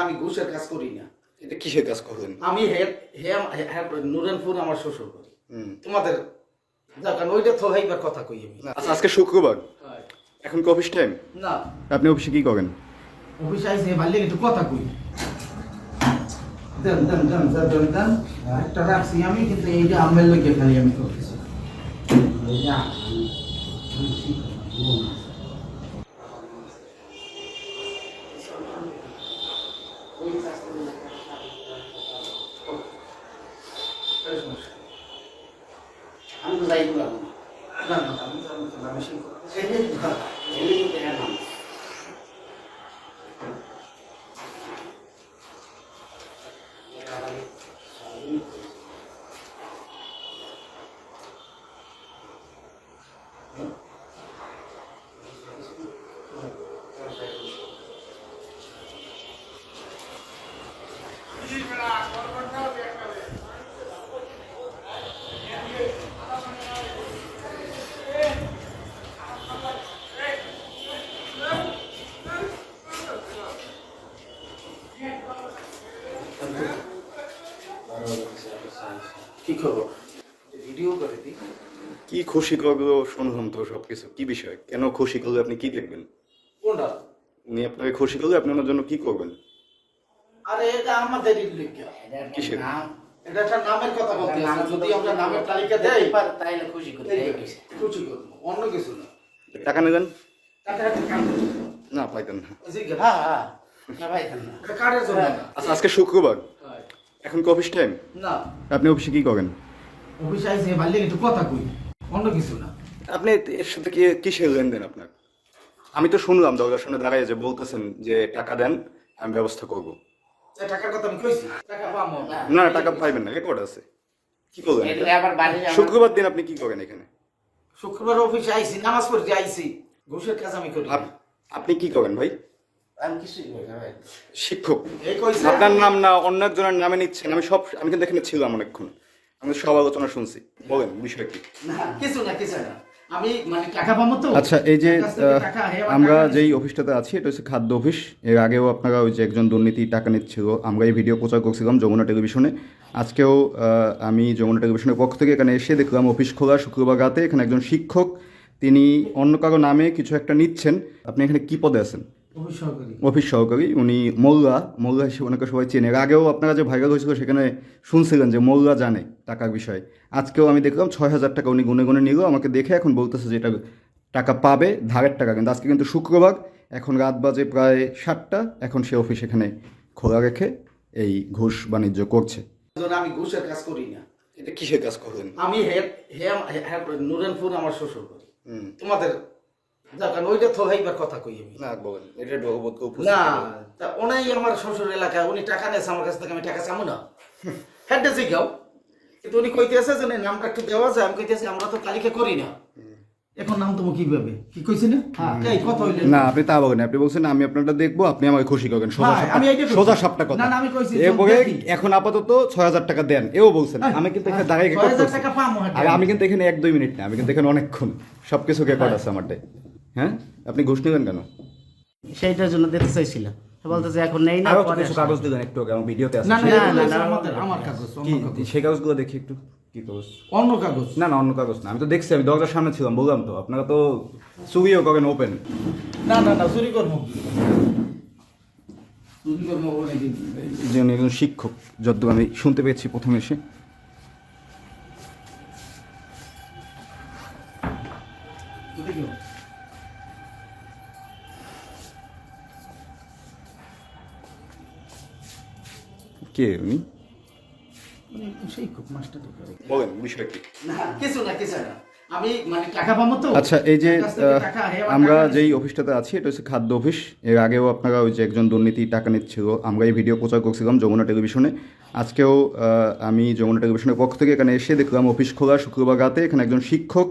আমি ঘুষের কাজ করি না। এটা কিসের কাজ করেন? আমি নুরানপুর আমার শ্বশুর করি। তোমাদের কারণ ওইটা তো হইবার কথা কই আমি। আচ্ছা, আজকে শুক্রবার, এখন কি অফিস টাইম? না, আপনি অফিসে কি করেন? অফিস আইসে ভালো একটু কথা কই। দেন দেন দেন দেন দেন একটা রাখছি আমি, কিন্তু এইটা আমের লগে খালি আমি করতেছি। এইটা আমি তো যাই না না না আমি কি খবর? ভিডিও করে দিই। কি খুশি করলো শুনলাম তো সবকিছু। কি বিষয়? কেন খুশি করলে আপনি কি দেখবেন? কোনটা? উনি আপনাকে খুশি করলে আপনি ওনার জন্য কি করবেন? আরে এটা আমাদের ইল্লিগা। কিসের? এটা একটা নামের কথা বলতে আছে। যদি আমরা নামের তালিকা দেই তাইলে খুশি করি। খুশি করব, অন্য কিছু না। টাকা নেবেন? টাকা একটা কাম করব না, পাইতেন না। হ্যাঁ হ্যাঁ ভাই না, এটা কার্ডের জন্য না। আচ্ছা, আজকে শুক্রবার, এখন কি অফিস টাইম? না, আপনি অফিসে কি করেন? অফিস আইসে ভালো একটু কথা কই, অন্য কিছু না। আপনি এর সাথে কি কিসের লেনদেন আপনার? আমি তো শুনলাম দরজার সামনে দাঁড়ায় যে বলতেছেন যে টাকা দেন, আমি ব্যবস্থা করব। এই টাকার কথা আমি কইছি, টাকা পাবো না। না, টাকা পাইবেন না, রেকর্ড আছে। কি করবেন এটা? এটা আবার বাড়ি যাবেন। শুক্রবার দিন আপনি কি করেন এখানে? শুক্রবার অফিসে আইসি, নামাজ পড়তে আইসি, ঘুষের কাজ আমি করি। আপনি কি করেন ভাই? আমি কিছুই করি না ভাই। শিক্ষক। এই কইছে আপনার নাম না অন্য একজনের নামে নিচ্ছেন। আমি কিন্তু এখানে ছিলাম অনেকক্ষণ, আমি সব আলোচনা শুনছি। বলেন বিষয় কি? না, কিছু না কিছু না। আমি মানে টাকা পাবো তো। আচ্ছা, এই যে আমার কাছ থেকে টাকা, হে আমার আমরা টাকা যেই নিছে। অফিসটাতে আছি এটা হচ্ছে খাদ্য অফিস। এর আগেও আপনারা ওই যে একজন দুর্নীতি টাকা নিচ্ছিল, আমরা এই ভিডিও প্রচার করছিলাম যমুনা টেলিভিশনে। আজকেও আমি যমুনা টেলিভিশনের পক্ষ থেকে এখানে এসে দেখলাম অফিস খোলা শুক্রবার রাতে। এখানে একজন শিক্ষক, তিনি অন্য কারো নামে কিছু একটা নিচ্ছেন। আপনি এখানে কি পদে আছেন? অফিস সহকারী। অফিস সহকারী। উনি মোল্লা হিসেবে ওনাকে সবাই চেনে। এর আগেও আপনারা যে ভাইরাল হয়েছিল সেখানে শুনছিলেন যে মোল্লা জানে টাকার বিষয়ে। আজকেও আমি দেখলাম 6,000 টাকা উনি গুনে গুনে নিল। আমাকে দেখে এখন বলতেছে যে এটা টাকা পাবে, ধারের টাকা। কিন্তু আজকে কিন্তু শুক্রবার, এখন রাত বাজে প্রায় 7টা। এখন সে অফিস এখানে খোলা রেখে এই ঘুষ বাণিজ্য করছে। আমি ঘুষের কাজ করি না। এটা কিসের কাজ করেন? আমি নুরানপুর আমার শ্বশুর করি। তোমাদের কারণ ওইটা তো হইবার কথা কই আমি। না, বলেন এটা না, তা ওনাই আমার শ্বশুর এলাকায়, উনি টাকা নিয়েছে আমার কাছ থেকে, আমি টাকা চামু না। হ্যাঁ জিগাও, কিন্তু উনি কইতেছে যে নামটা একটু দেওয়া যায়। আমি কইতেছি আমরা তো তালিকা করি না। এখন নাম তুমি কিভাবে কি কইছি না? এই কথা হইলে না, আপনি তা বলেন। আপনি বলছেন আমি আপনারটা দেখবো, আপনি আমাকে খুশি করবেন। আমি এইটা কইছি। সোজা সাপটা কথা। না, না, আমি কইছি যে এরপরে দেখি। এখন আপাতত 6,000 টাকা দেন এও বলছেন। আমি কিন্তু এখানে দাঁড়িয়ে রেকর্ড 6,000 করছি। টাকা পামো হাতে। আর আমি কিন্তু এখানে 1-2 মিনিট না, আমি কিন্তু এখানে অনেকক্ষণ সবকিছু রেকর্ড আছে আমারটাই। হ্যাঁ, আপনি ঘুষ নেবেন কেন? সেইটার জন্য দিতে চাইছিলাম। বলতেছে এখন নেই না, আরো তো পরে কিছু কাগজ দিলেন একটু আগে, আমার ভিডিওতে আছে। না না না, না না, আমার কাগজ, কি অন্য কাগজ। সেই কাগজগুলো দেখি একটু। কি কাগজ? অন্য কাগজ। না না, অন্য কাগজ না। আমি তো দেখছি, আমি দরজার সামনে ছিলাম, বললাম তো। আপনারা তো চুরিও করেন ওপেন। না না না, চুরি করবো, চুরি করবো অনেকদিন। যে উনি একজন শিক্ষক, যতদূর আমি শুনতে পেয়েছি প্রথমে এসে। কে উনি? সেই খুব মাস্টার। বলেন বিষয় কি? না, কিছু না কিছু না। আমি মানে টাকা পাবো তো। আচ্ছা, এই যে আমার কাছ থেকে টাকা, হে আমার আমরা টাকা নিছে। যেই অফিসটাতে আছি এটা হচ্ছে খাদ্য অফিস। এর আগেও আপনারা ওই যে একজন দুর্নীতি টাকা নিচ্ছিল, আমরা এই ভিডিও প্রচার করছিলাম যমুনা টেলিভিশনে। আজকেও আমি যমুনা টেলিভিশনের পক্ষ থেকে এখানে এসে দেখলাম অফিস খোলা শুক্রবার রাতে। এখানে একজন শিক্ষক,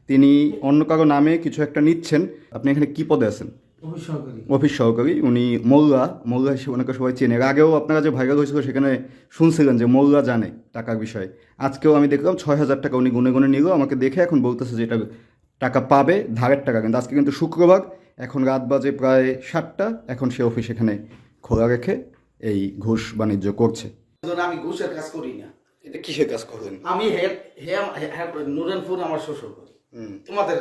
তিনি অন্য কারো নামে কিছু একটা নিচ্ছেন। আপনি এখানে কি পদে আছেন? অফিস সহকারী। অফিস সহকারী। উনি মোল্লা হিসেবে ওনাকে সবাই চেনে। এর আগেও আপনারা যে ভাইরাল হয়েছিল সেখানে শুনছিলেন যে মোল্লা জানে টাকার বিষয়ে। আজকেও আমি দেখলাম 6,000 টাকা উনি গুনে গুনে নিল। আমাকে দেখে এখন বলতেছে যে এটা টাকা পাবে, ধারের টাকা। কিন্তু আজকে কিন্তু শুক্রবার, এখন রাত বাজে প্রায় 7টা। এখন সে অফিস এখানে খোলা রেখে এই ঘুষ বাণিজ্য করছে। ধরুন আমি ঘুষের কাজ করি না, এটা কিসের কাজ করেন? আমি নুরানপুর আমার শ্বশুর করি। তোমাদের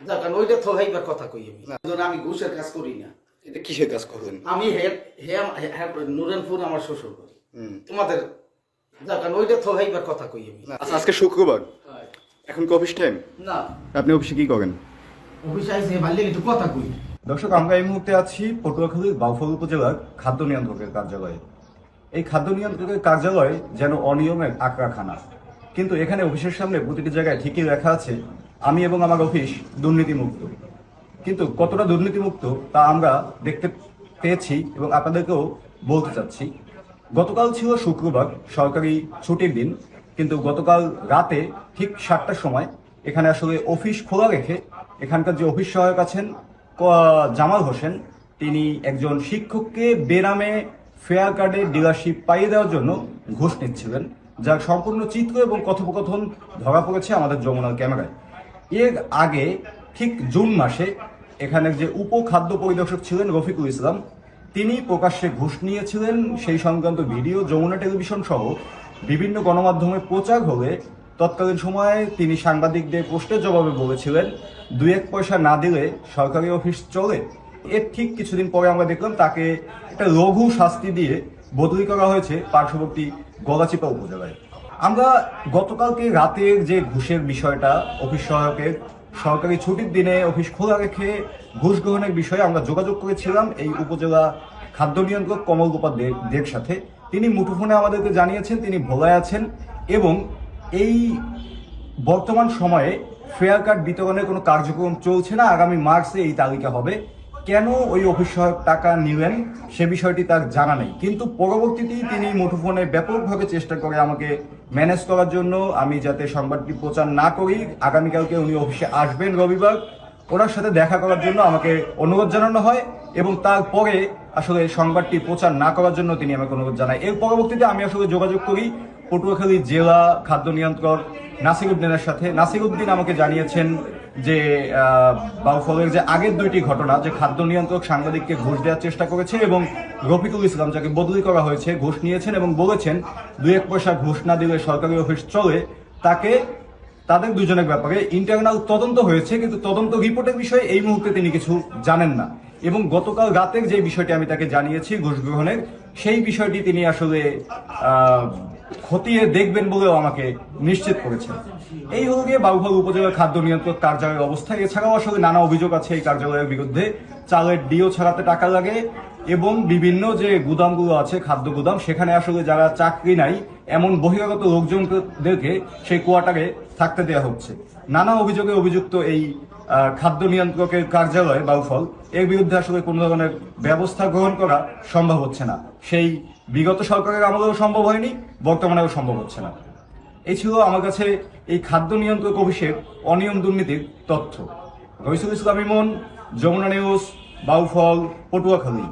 কারণ ওইটা তো হইবার কথা কই আমি। ধরুন আমি ঘুষের কাজ করি না, এটা কিসের কাজ করেন? আমি নুরানপুর আমার শ্বশুর করি। তোমাদের কারণ ওইটা তো হইবার কথা কই আমি। আচ্ছা, আজকে শুক্রবার, এখন কি অফিস টাইম? না, আপনি অফিসে কি করেন? অফিসে আইসে ভালো একটু কথা কই। দর্শক, আমরা এই মুহূর্তে আছি পটুয়াখালীর বাউফল উপজেলার খাদ্য নিয়ন্ত্রকের কার্যালয়ে। এই খাদ্য নিয়ন্ত্রকের কার্যালয় যেন অনিয়মের আঁকড়াখানা, কিন্তু এখানে অফিসের সামনে প্রতিটি জায়গায় ঠিকই লেখা আছে আমি এবং আমার অফিস দুর্নীতিমুক্ত। কিন্তু কতটা দুর্নীতিমুক্ত তা আমরা দেখতে পেয়েছি এবং আপনাদেরকেও বলতে চাচ্ছি। গতকাল ছিল শুক্রবার, সরকারি ছুটির দিন, কিন্তু গতকাল রাতে ঠিক 7টার সময় এখানে আসলে অফিস খোলা রেখে এখানকার যে অফিস সহায়ক আছেন জামাল হোসেন, তিনি একজন শিক্ষককে বেনামে ফেয়ার কার্ডের ডিলারশিপ পাইয়ে দেওয়ার জন্য ঘুষ নিচ্ছিলেন, যার সম্পূর্ণ চিত্র এবং কথোপকথন ধরা পড়েছে আমাদের যমুনার ক্যামেরায়। এর আগে ঠিক জুন মাসে এখানের যে উপখাদ্য পরিদর্শক ছিলেন রফিকুল ইসলাম, তিনি প্রকাশ্যে ঘুষ নিয়েছিলেন। সেই সংক্রান্ত ভিডিও যমুনা টেলিভিশন সহ বিভিন্ন গণমাধ্যমে প্রচার হলে তৎকালীন সময়ে তিনি সাংবাদিকদের প্রশ্নের জবাবে বলেছিলেন 2-1 পয়সা না দিলে সরকারি অফিস চলে। এর ঠিক কিছুদিন পরে আমরা দেখলাম তাকে একটা লঘু শাস্তি দিয়ে বদলি করা হয়েছে পার্শ্ববর্তী গলাচিপা উপজেলায়। আমরা গতকালকে রাতের যে ঘুষের বিষয়টা, অফিস সহায়কের সরকারি ছুটির দিনে অফিস খোলা রেখে ঘুষ গ্রহণের বিষয়ে আমরা যোগাযোগ করেছিলাম এই উপজেলা খাদ্য নিয়ন্ত্রক কমল গোপাল দের সাথে। তিনি মুঠোফোনে আমাদেরকে জানিয়েছেন তিনি ভোলায় আছেন এবং এই বর্তমান সময়ে ফেয়ার কার্ড বিতরণের কোনো কার্যক্রম চলছে না, আগামী মার্চে এই তালিকা হবে। কেন ওই অফিস সহায়ক টাকা নিলেন সে বিষয়টি তার জানা নেই, কিন্তু পরবর্তীতেই তিনি মুঠোফোনে ব্যাপকভাবে চেষ্টা করে আমাকে ম্যানেজ করার জন্য, আমি যাতে সংবাদটি প্রচার না করি, আগামীকালকে উনি অফিসে আসবেন রবিবার, ওনার সাথে দেখা করার জন্য আমাকে অনুরোধ জানানো হয় এবং তারপরে আসলে সংবাদটি প্রচার না করার জন্য তিনি আমাকে অনুরোধ জানায়। এর পরবর্তীতে আমি আসলে যোগাযোগ করি পটুয়াখালী জেলা খাদ্য নিয়ন্ত্রক নাসিরউদ্দিনের সাথে। নাসিরউদ্দিন আমাকে জানিয়েছেন যে বাউফলের যে আগের 2টি ঘটনা, যে খাদ্য নিয়ন্ত্রক সাংবাদিককে ঘুষ দেওয়ার চেষ্টা করেছে এবং রফিকুল ইসলাম যাকে বদলি করা হয়েছে ঘুষ নিয়েছেন এবং বলেছেন 2-1 পয়সা ঘুষ না দিলে সরকারি অফিস চলে, তাদের দুজনের ব্যাপারে ইন্টারনাল তদন্ত হয়েছে, কিন্তু তদন্ত রিপোর্টের বিষয়ে এই মুহূর্তে তিনি কিছু জানেন না। এবং গতকাল রাতের যে বিষয়টি আমি তাকে জানিয়েছি ঘুষ গ্রহণের, সেই বিষয়টি তিনি আসলে খতিয়ে দেখবেন বলেও আমাকে নিশ্চিত করেছেন। এই হল গিয়ে বাউফল উপজেলার খাদ্য নিয়ন্ত্রক কার্যালয়ের অবস্থা। এছাড়াও আসলে নানা অভিযোগ আছে এই কার্যালয়ের বিরুদ্ধে। চালের ডিও ছাড়াতে টাকা লাগে এবং বিভিন্ন যে গুদামগুলো আছে, খাদ্য গুদাম, সেখানে আসলে যারা চাকরি নাই এমন বহিরাগত লোকজনদেরকে সেই কোয়ার্টারে থাকতে দেওয়া হচ্ছে। নানা অভিযোগে অভিযুক্ত এই খাদ্য নিয়ন্ত্রকের কার্যালয় বাউফল, এর বিরুদ্ধে আসলে কোনো ধরনের ব্যবস্থা গ্রহণ করা সম্ভব হচ্ছে না। সেই বিগত সরকারের আমলেও সম্ভব হয়নি, বর্তমানেও সম্ভব হচ্ছে না। এই ছিল আমার কাছে এই খাদ্য নিয়ন্ত্রক অফিসের অনিয়ম দুর্নীতির তথ্য। রইসুল ইসলাম ইমন, যমুনা নিউজ, বাউফল, পটুয়াখালী।